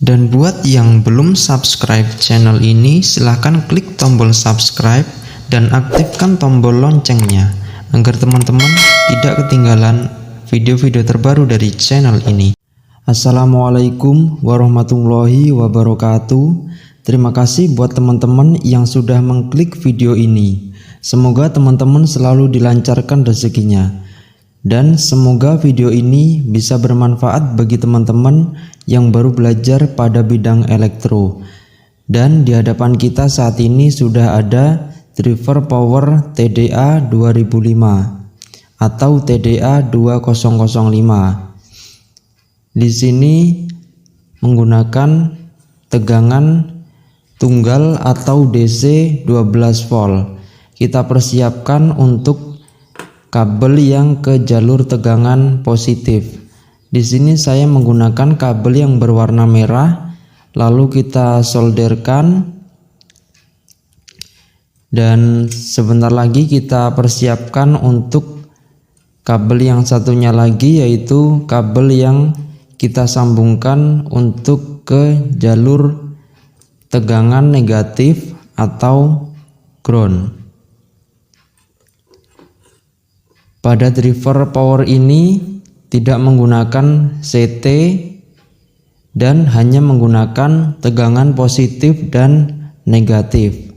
Dan buat yang belum subscribe channel ini, silahkan klik tombol subscribe dan aktifkan tombol loncengnya agar teman-teman tidak ketinggalan video-video terbaru dari channel ini. Assalamualaikum warahmatullahi wabarakatuh. Terima kasih buat teman-teman yang sudah mengklik video ini. Semoga teman-teman selalu dilancarkan rezekinya. Dan semoga video ini bisa bermanfaat bagi teman-teman yang baru belajar pada bidang elektro. Dan di hadapan kita saat ini sudah ada driver power TDA 2005 atau TDA 2005. Di sini menggunakan tegangan tunggal atau DC 12 volt. Kita persiapkan untuk kabel yang ke jalur tegangan positif. Di sini saya menggunakan kabel yang berwarna merah, lalu kita solderkan dan sebentar lagi kita persiapkan untuk kabel yang satunya lagi, yaitu kabel yang kita sambungkan untuk ke jalur tegangan negatif atau ground. Pada driver power ini tidak menggunakan CT dan hanya menggunakan tegangan positif dan negatif.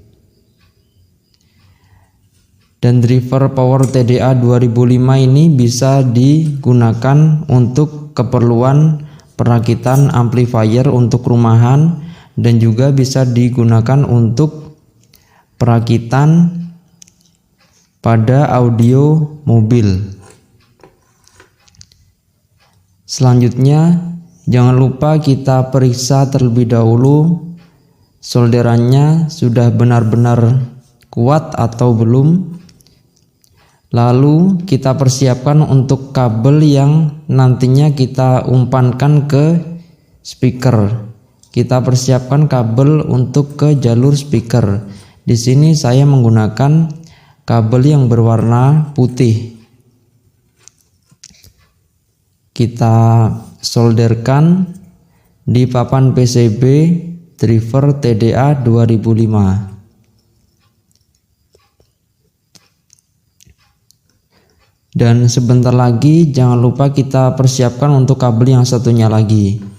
Dan driver power TDA 2005 ini bisa digunakan untuk keperluan perakitan amplifier untuk rumahan dan juga bisa digunakan untuk perakitan pada audio mobil. Selanjutnya, jangan lupa kita periksa terlebih dahulu solderannya sudah benar-benar kuat atau belum. Lalu kita persiapkan untuk kabel yang nantinya kita umpankan ke speaker. Kita persiapkan kabel untuk ke jalur speaker. Di sini saya menggunakan kabel yang berwarna putih. Kita solderkan di papan PCB driver TDA 2005. Dan sebentar lagi jangan lupa kita persiapkan untuk kabel yang satunya lagi.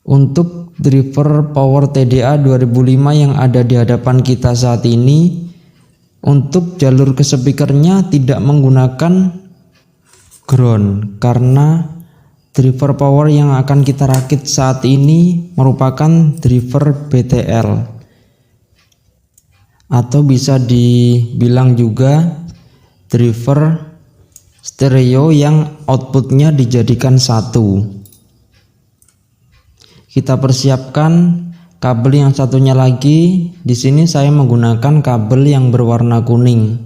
Untuk driver power TDA 2005 yang ada di hadapan kita saat ini, untuk jalur ke speakernya tidak menggunakan ground karena driver power yang akan kita rakit saat ini merupakan driver BTL atau bisa dibilang juga driver stereo yang outputnya dijadikan satu. Kita persiapkan kabel yang satunya lagi. Di sini saya menggunakan kabel yang berwarna kuning.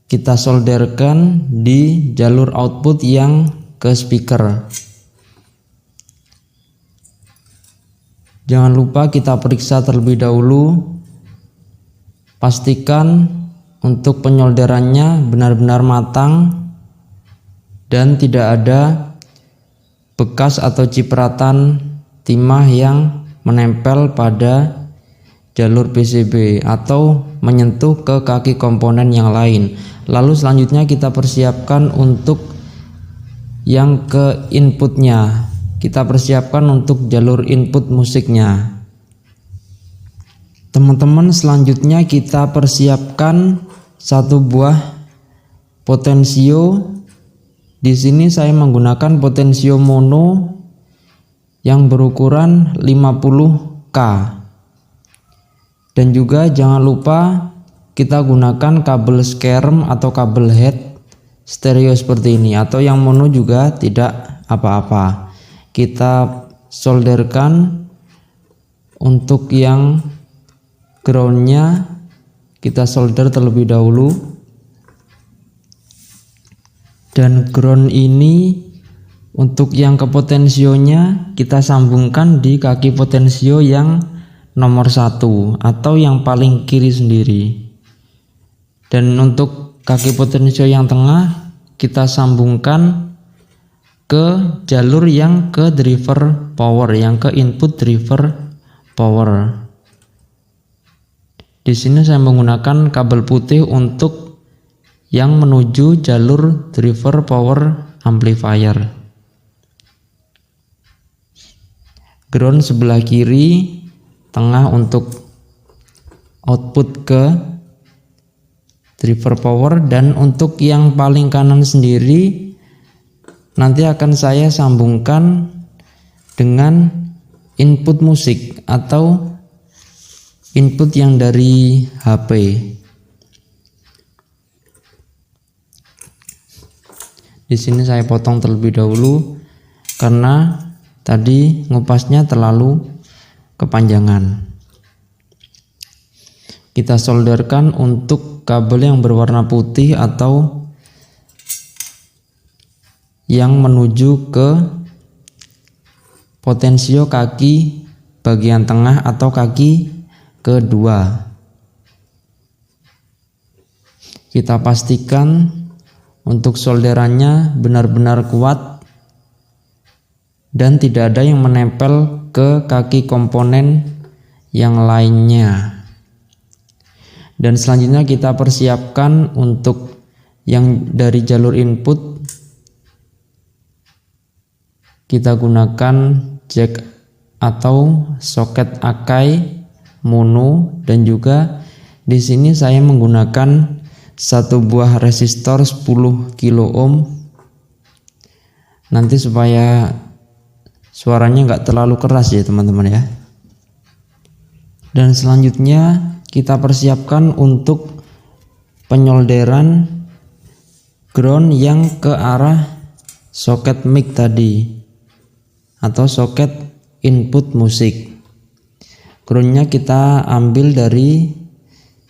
Kita solderkan di jalur output yang ke speaker. Jangan lupa kita periksa terlebih dahulu. Pastikan untuk penyolderannya benar-benar matang dan tidak ada bekas atau cipratan timah yang menempel pada jalur PCB atau menyentuh ke kaki komponen yang lain. Lalu selanjutnya kita persiapkan untuk yang ke inputnya. Kita persiapkan untuk jalur input musiknya. Teman-teman, selanjutnya kita persiapkan satu buah potensio. Di sini saya menggunakan potensio mono yang berukuran 50K. Dan juga jangan lupa kita gunakan kabel skerm atau kabel head stereo seperti ini, atau yang mono juga tidak apa-apa. Kita solderkan untuk yang groundnya, kita solder terlebih dahulu. Dan ground ini untuk yang ke potensionya kita sambungkan di kaki potensio yang nomor 1 atau yang paling kiri sendiri. Dan untuk kaki potensio yang tengah kita sambungkan ke jalur yang ke driver power, yang ke input driver power. Di sini saya menggunakan kabel putih untuk yang menuju jalur driver power amplifier. Ground sebelah kiri, tengah untuk output ke driver power, dan untuk yang paling kanan sendiri nanti akan saya sambungkan dengan input musik atau input yang dari HP. Di sini saya potong terlebih dahulu karena tadi ngupasnya terlalu kepanjangan. Kita solderkan untuk kabel yang berwarna putih atau yang menuju ke potensio kaki bagian tengah atau kaki kedua. Kita pastikan untuk solderannya benar-benar kuat dan tidak ada yang menempel ke kaki komponen yang lainnya. Dan selanjutnya kita persiapkan untuk yang dari jalur input, kita gunakan jack atau soket Akai mono, dan juga di sini saya menggunakan satu buah resistor 10 kilo ohm, nanti supaya suaranya nggak terlalu keras ya teman-teman ya. Dan selanjutnya kita persiapkan untuk penyolderan ground yang ke arah soket mic tadi atau soket input musik. Groundnya kita ambil dari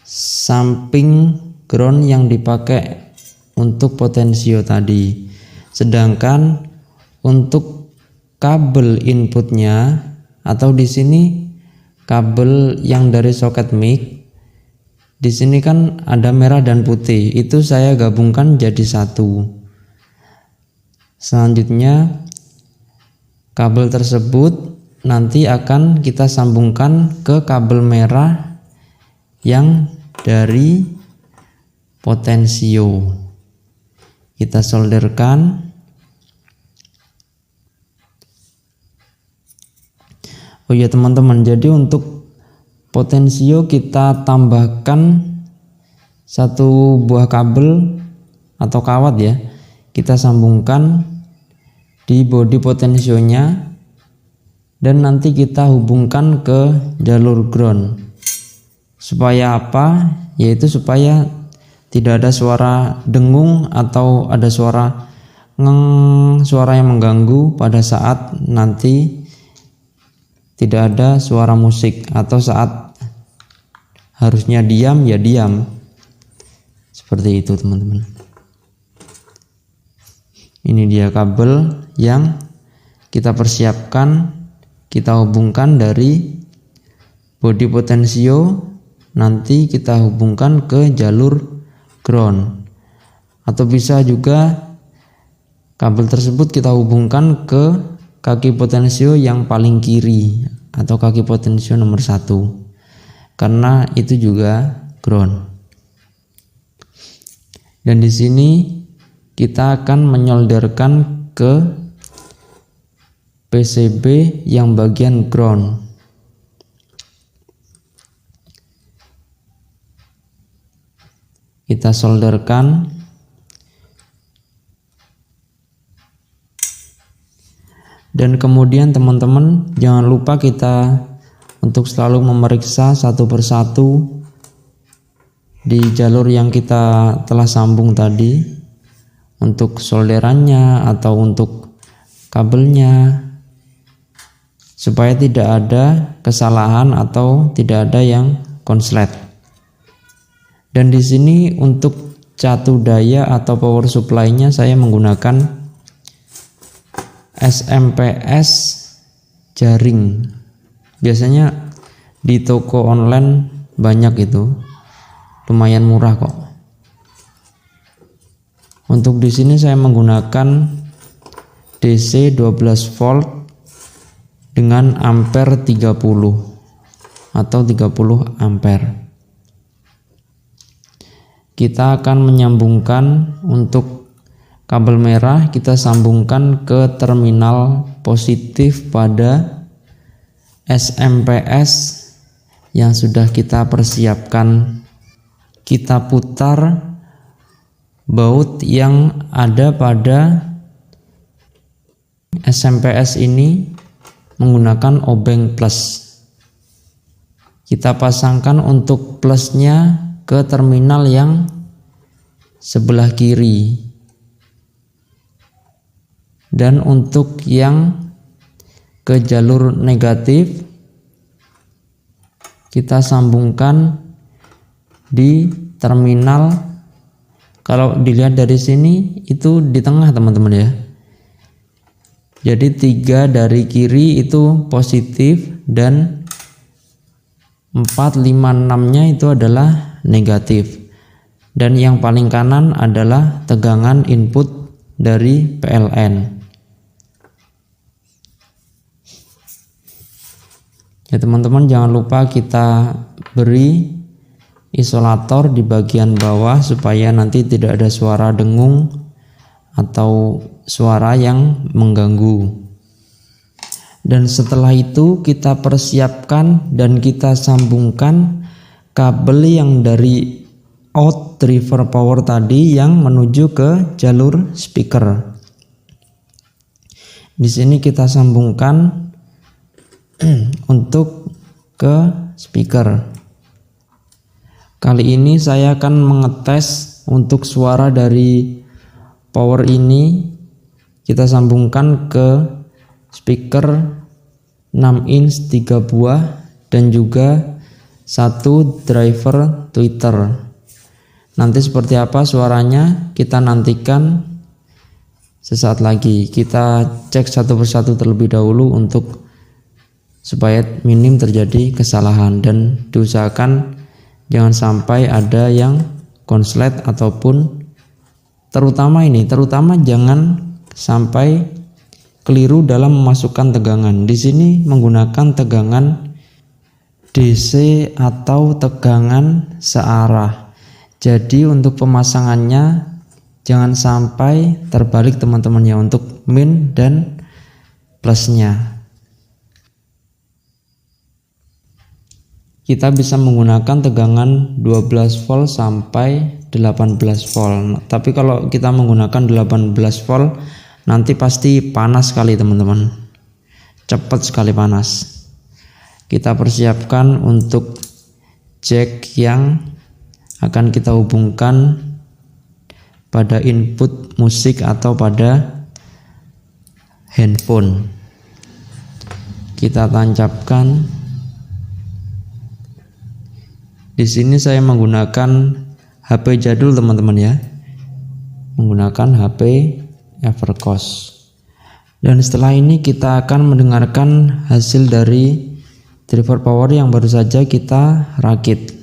samping ground yang dipakai untuk potensio tadi. Sedangkan untuk kabel inputnya atau di sini kabel yang dari soket mic, di sini kan ada merah dan putih, itu saya gabungkan jadi satu. Selanjutnya kabel tersebut nanti akan kita sambungkan ke kabel merah yang dari potensio. Kita solderkan. Oh ya teman-teman, jadi untuk potensio kita tambahkan satu buah kabel atau kawat ya. Kita sambungkan di bodi potensionya dan nanti kita hubungkan ke jalur ground. Supaya apa? Yaitu supaya tidak ada suara dengung atau ada suara ngeng, suara yang mengganggu pada saat nanti tidak ada suara musik, atau saat harusnya diam ya diam. Seperti itu teman-teman. Ini dia kabel yang kita persiapkan, kita hubungkan dari bodi potensio, nanti kita hubungkan ke jalur ground. Atau bisa juga kabel tersebut kita hubungkan ke kaki potensio yang paling kiri atau kaki potensio nomor 1, karena itu juga ground. Dan di sini kita akan menyolderkan ke PCB yang bagian ground. Kita solderkan. Dan kemudian teman-teman jangan lupa kita untuk selalu memeriksa satu persatu di jalur yang kita telah sambung tadi, untuk solderannya atau untuk kabelnya, supaya tidak ada kesalahan atau tidak ada yang konslet. Dan di sini untuk catu daya atau power supply-nya saya menggunakan SMPS jaring. Biasanya di toko online banyak itu, lumayan murah kok. Untuk di sini saya menggunakan DC 12 volt dengan ampere 30 atau 30 ampere. Kita akan menyambungkan untuk kabel merah, kita sambungkan ke terminal positif pada SMPS yang sudah kita persiapkan. Kita putar baut yang ada pada SMPS ini menggunakan obeng plus. Kita pasangkan untuk plusnya ke terminal yang sebelah kiri, dan untuk yang ke jalur negatif kita sambungkan di terminal. Kalau dilihat dari sini itu di tengah teman-teman ya. Jadi 3 dari kiri itu positif dan 4, 5, 6-nya itu adalah negatif. Dan yang paling kanan adalah tegangan input dari PLN. Ya teman-teman, jangan lupa kita beri isolator di bagian bawah supaya nanti tidak ada suara dengung atau suara yang mengganggu. Dan setelah itu kita persiapkan dan kita sambungkan kabel yang dari out driver power tadi yang menuju ke jalur speaker. Di sini kita sambungkan untuk ke speaker. Kali ini saya akan mengetes untuk suara dari power ini. Kita sambungkan ke speaker 6 inch 3 buah dan juga 1 driver tweeter. Nanti seperti apa suaranya kita nantikan sesaat lagi. Kita cek satu persatu terlebih dahulu untuk supaya minim terjadi kesalahan, dan diusahakan jangan sampai ada yang konslet ataupun terutama jangan sampai keliru dalam memasukkan tegangan. Di sini menggunakan tegangan DC atau tegangan searah. Jadi untuk pemasangannya jangan sampai terbalik teman-teman ya, untuk min dan plusnya. Kita bisa menggunakan tegangan 12 volt sampai 18 volt. Tapi kalau kita menggunakan 18 volt nanti pasti panas sekali teman-teman. Cepat sekali panas. Kita persiapkan untuk jack yang akan kita hubungkan pada input musik atau pada handphone. Kita tancapkan. Di sini saya menggunakan HP jadul teman-teman ya, menggunakan HP Evercost. Dan setelah ini kita akan mendengarkan hasil dari driver power yang baru saja kita rakit.